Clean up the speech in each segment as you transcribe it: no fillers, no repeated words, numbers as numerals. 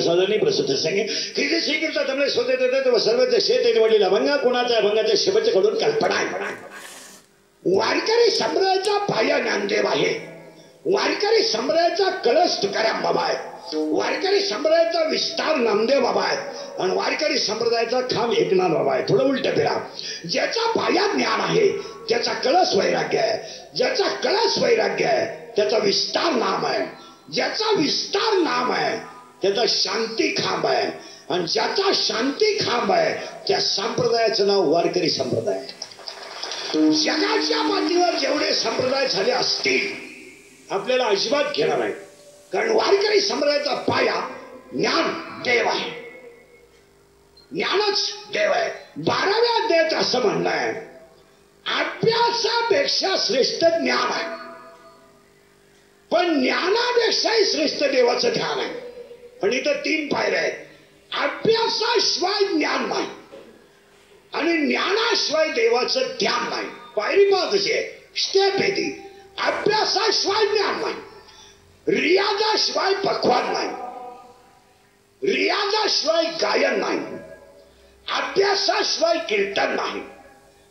सदनी प्रसूत संगे किती शिकिता तुम्ही स्वतः देतात व सर्वच शेत वडील अभंग कोणाचा अभंगाच्या शेवटकडून कल्पना आहे. वारकरी संप्रदायाचा पाया ज्ञानदेव आहे. वारकरी संप्रदायाचा कळस तुकाराम बाबा आहे. वारकरी संप्रदायाचा विस्तार नामदेव बाबा आहेत आणि वारकरी संप्रदायाचा खांब एकनाथ बाबा आहे. थोडं उलट फिरा. ज्याचा पाया ज्ञान आहे त्याचा कळस वैराग्य आहे. ज्याचा कळस वैराग्य आहे त्याचा विस्तार नाम आहे. ज्याचा विस्तार नाम आहे त्याचा शांती खांब आहे आणि ज्याचा शांती खांब आहे त्या संप्रदायाचं नाव वारकरी संप्रदाय आहे. जगाच्या पातळीवर जेवढे संप्रदाय झाले असतील आपल्याला अजिबात घेणार नाही. कारण वारकरी संप्रदायाचा पाया ज्ञान देव आहे. ज्ञानच देव आहे. 12व्या अध्यायात असं म्हणणं आहे अभ्यासापेक्षा श्रेष्ठ ज्ञान आहे पण ज्ञानापेक्षाही श्रेष्ठ देवाचं ध्यान आहे. पण इथं 3 पायऱ्या आहेत. अभ्यासाशिवाय ज्ञान नाही आणि ज्ञानाशिवाय देवाचं ध्यान नाही. पायरी पहा कशी आहे. स्टेप आहे ती. अभ्यासाशिवाय ज्ञान नाही. रियाजाशिवाय पक्वान नाही. रियाजाशिवाय गायन नाही. अभ्यासाशिवाय कीर्तन नाही.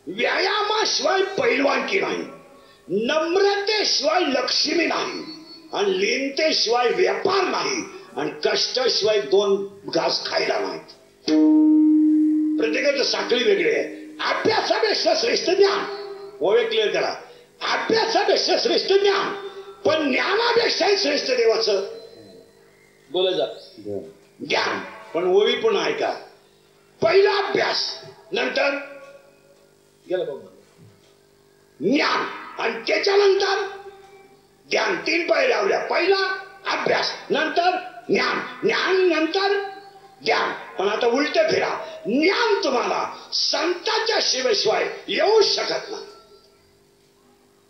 व्यायामाशिवाय पैलवानकी नाही. नम्रतेशिवाय लक्ष्मी नाही आणि लीनतेशिवाय व्यापार नाही आणि कष्टाशिवाय 2 घास खायला नाही. प्रत्येकाचं साखळी वेगळी आहे. अभ्यासापेक्षा श्रेष्ठ ज्ञान. ओवे क्लिअर करा. अभ्यासापेक्षा श्रेष्ठ ज्ञान पण ज्ञानापेक्षाही श्रेष्ठ देवाचं बोला जा ज्ञान. पण ओवी पण ऐका. पहिला अभ्यास नंतर गेला ज्ञान आणि त्याच्यानंतर ध्यान. 3 पायऱ्या लावल्या. पहिला अभ्यास नंतर ज्ञान. ज्ञान नंतर ध्यान. पण आता उलट फिरा. ज्ञान तुम्हाला संतांच्या शिवेशिवाय येऊ शकत नाही.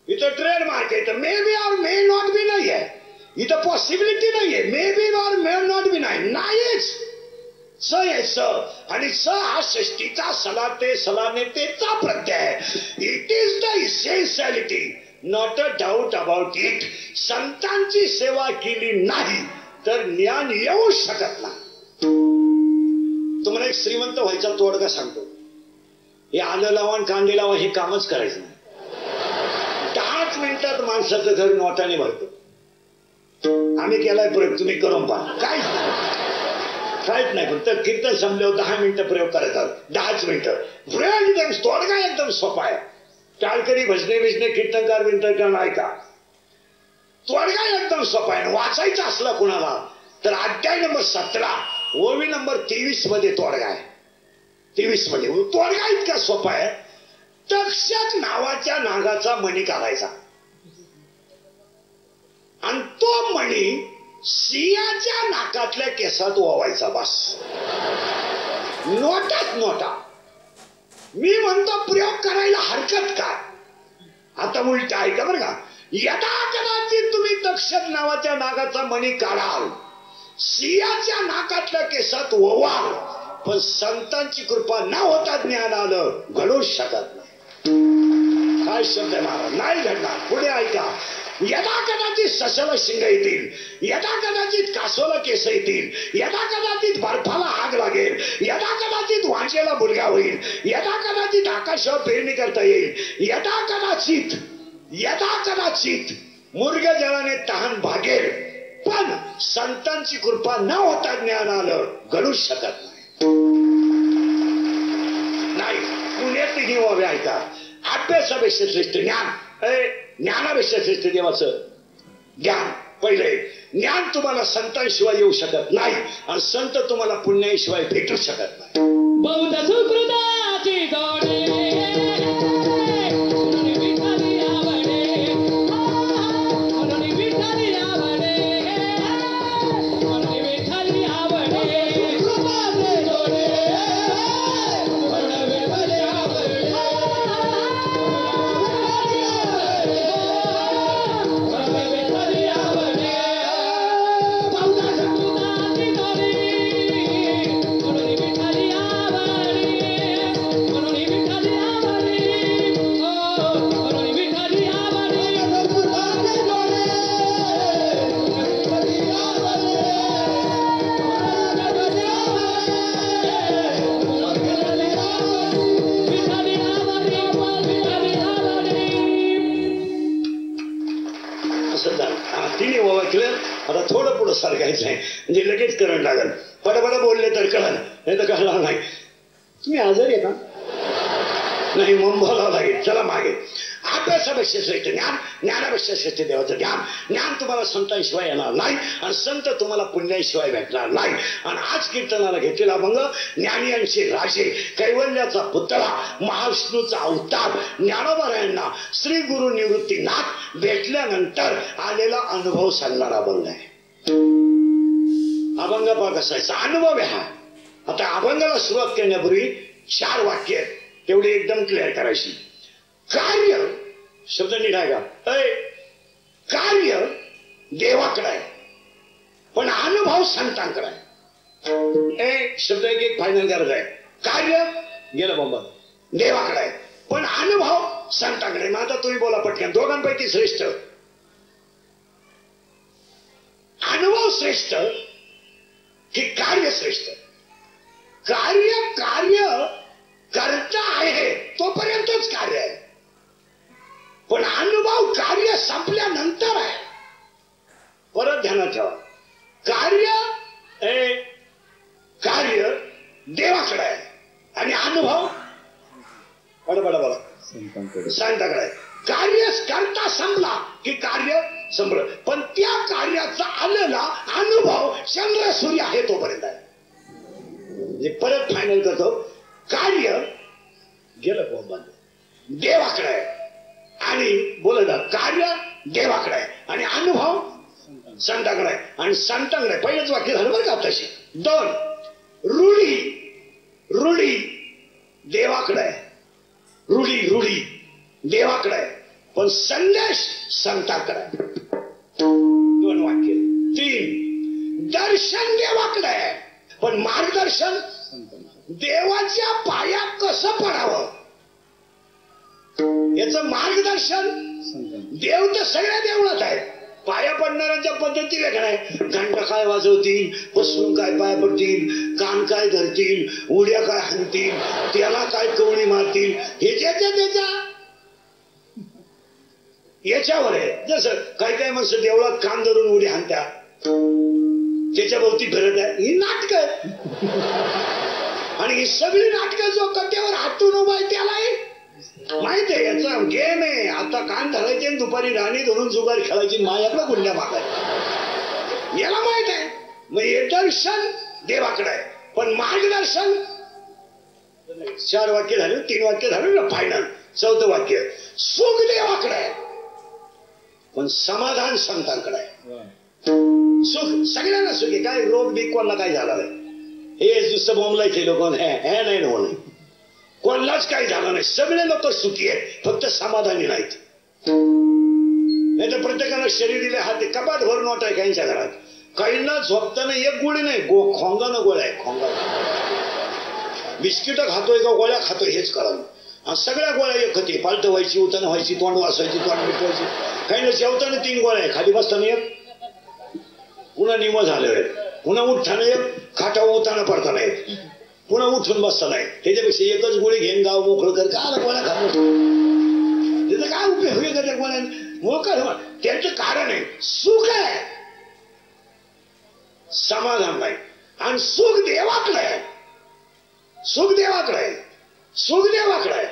इथं ट्रेडमार्क आहे. मे बी और मे नॉट बी नाही आहे. इथं पॉसिबिलिटी नाहीये. मे बी और मे नॉट बी नाही. नाहीच. स आहे स आणि स हा षष्टीचा सलाते सलानेतेचा प्रत्यय. It is the essentiality not a doubt about it. संतांची सेवा केली नाही तर ज्ञान येऊ शकत नाही. तुम्हाला एक श्रीमंत व्हायचा तोडगा सांगतो. हे आलं लावा आणि कांदे लावा हे कामच करायचं नाही. 10 मिनिटात माणसाचं घर नोटाने भरतो. आम्ही केलाय प्रयोग. तुम्ही करून पहा. काहीच नाही. फक्त कीर्तन संपल्यावर 10 मिनिटं प्रयोग करायचा. 10 मिनिटं प्रयोग. एकदम तोडगा एकदम सोपा आहे. टाळकरी भजने बिजने कीर्तनकार विंतनकार ऐका. तोडगा एकदम सोपा आहे. वाचायचा असला कुणाला तर अध्याय नंबर 17 ओवी नंबर 23 मध्ये तोडगा आहे. 23 मध्ये तोडगा इतका सोपा आहे. तक्षक नावाच्या नागाचा मणी काढायचा आणि तो मणी सिंहाच्या नाकातल्या केसात ओवायचा. बस. नोटात नोटा. मी म्हणतो प्रयोग करायला हरकत काय. आता उलट ऐका बरं का. यदा कदाचित तुम्ही तक्षक नावाच्या नागाचा मणी काढाल सिंहाच्या नाकातल्या केसात ओवाल पण संतांची कृपा न होता ज्ञान आलं घडूच शकत नाही. काय शब्द महाराज नाही घडणार. पुढे ऐका. यदा कदाचित सशाला शिंग येतील. यदा कदाचित कासोला केस येतील. यदा कदाचित बर्फाला आग लागेल. यदा कदाचित वांजेला मुलगा होईल. यदा कदाचित आकाशावर पेरणी करता येईल. यदा कदाचित मुर्ग जळाने तहान भागेल पण संतांची कृपा न होता ज्ञान आलं घडूच शकत नाही. पुण्यातही व्हावे. ऐका. अभ्यासापेक्षा श्रेष्ठ ज्ञान. ज्ञानापेक्षा श्रेष्ठ देवाचं ज्ञान. पहिले ज्ञान तुम्हाला संतांशिवाय येऊ शकत नाही आणि संत तुम्हाला पुण्याशिवाय भेटू शकत नाही. बौद्ध सुकृताची जोडी म्हणून क्लिअर? आता थोडं पुढं सरकायचं आहे म्हणजे लगेच करंट लागेल. पटापट बोलले तर कळलं, नाही तर कळणार नाही. तुम्ही आजारी आहे का? नाही, मग बोलावं लागेल. चला मागे. अभ्यासापेक्षा श्रेष्ठ ज्ञान, ज्ञानापेक्षा श्रेष्ठ देवाचं ज्ञान. ज्ञान तुम्हाला संतांशिवाय येणार नाही आणि संत तुम्हाला पुण्याशिवाय भेटणार नाही. आणि आज कीर्तनाला घेतलेला अभंग ज्ञानियांचे राजे, कैवल्याचा पुतळा, महाविष्णूचा अवतार, ज्ञानोबा श्री गुरु निवृत्तीनाथ भेटल्यानंतर आलेला अनुभव सांगणारा अभंग आहे. अभंग पहा कसा आहे, अनुभव आहे हा. आता अभंगाला सुरुवात करण्यापूर्वी 4 वाक्य तेवढी एकदम क्लिअर करायची. कार्य शब्द नीट आहे का? कार्य देवाकडे आहे पण अनुभव संतांकडे आहे. शब्द एक फायनल करायचा आहे. कार्य गेलं बाबा देवाकडे आहे पण अनुभव संतांकडे. मग आता तुम्ही बोला पटकन, दोघांपैकी श्रेष्ठ अनुभव श्रेष्ठ की कार्य श्रेष्ठ? कार्य कार्य करता आहे तोपर्यंतच कार्य आहे पण अनुभव कार्य संपल्यानंतर आहे. परत ध्यानात ठेवा, कार्य देवाकडे आहे आणि अनुभव बडा संतांकडे आहे. कार्य करता संपला की कार्य संपलं पण त्या कार्याचा आलेला अनुभव चंद्र सूर्य आहे तोपर्यंत आहे. परत फायनल करतो, कार्य गेलं देवाकडे आहे आणि बोलत कार्य देवाकडे आहे आणि अनुभव संतांकडे आहे. आणि संतांकडे पहिलंच वाक्य झालं बरं का आताशी. 2 रूढी देवाकडे आहे, रूढी देवाकडे आहे पण संदेश संतांकडे आहे. 2 वाक्य. 3 दर्शन देवाकडे आहे पण मार्गदर्शन देवाच्या पायात कसं पडावं याचं मार्गदर्शन देव तर सगळ्या देवळात आहेत. पाया पडणाऱ्यांच्या पद्धती वेगळ्या आहे. घंटा काय वाजवतील, बसून काय पाया पडतील, कान काय धरतील, उड्या काय हाणतील, त्याला काय कवणी मारतील, हे त्याच्या याच्यावर आहे. जसं काही काही माणसं देवळात कान धरून उडी हाणत्या, त्याच्या भोवती फिरत आहे. ही नाटक आणि ही सगळी नाटकं जो कट्ट्यावर हातून उभा आहे त्यालाही माहित आहे याचा गेम आहे. आता कान धरायचे दुपारी राणी धरून जुगारी खेळायची, मायातला गुंड्या मागायची, याला माहित आहे. मग हे दर्शन देवाकडे आहे पण मार्गदर्शन 4 वाक्य झाले, 3 वाक्य झाले ना फायनल. 4थं वाक्य, सुख देवाकडे आहे पण समाधान संतांकडे आहे. सुख सगळ्यांना सुख आहे, काय रोग बी कोणाला काय झाला नाही. हे दुसरं बोंबलायचे लोक हे नाही होणे, कोणालाच काही झालं नाही. सगळे लोक सुखी आहेत फक्त समाधानी नाहीत. नाही तर प्रत्येकाला शरीर दिले हात कपाट भरून वाट आहे काहींच्या घरात. काहींना झोपताना एक गोळी नाही, खोंगानं गोळ्या आहे. खोंगा बिस्किट खातोय का गोळ्या खातोय हेच कळलं. सगळ्या गोळ्या एक होती, पालट व्हायची, उताना व्हायची, तोंड वासायची, तोंड मिटवायची. काहींना जेवताना 3 गोळ्या आहे, खाली बसताना एक, पुन्हा निम झालं, पुन्हा उठताना एक, खाटावर उताना पडताना एक, पुन्हा उठून बसताना एक. त्याच्यापेक्षा एकच गोळी घेऊन गाव मोकळं कर. का गोळ्या खातो त्याचा काय उपयोग होईल का त्या गोळ्या मोकळ? त्याचं कारण आहे सुख आहे, समाधान नाही. आणि सुख देवाकडे आहे, सुख देवाकडे आहे, सुख देवाकडे आहे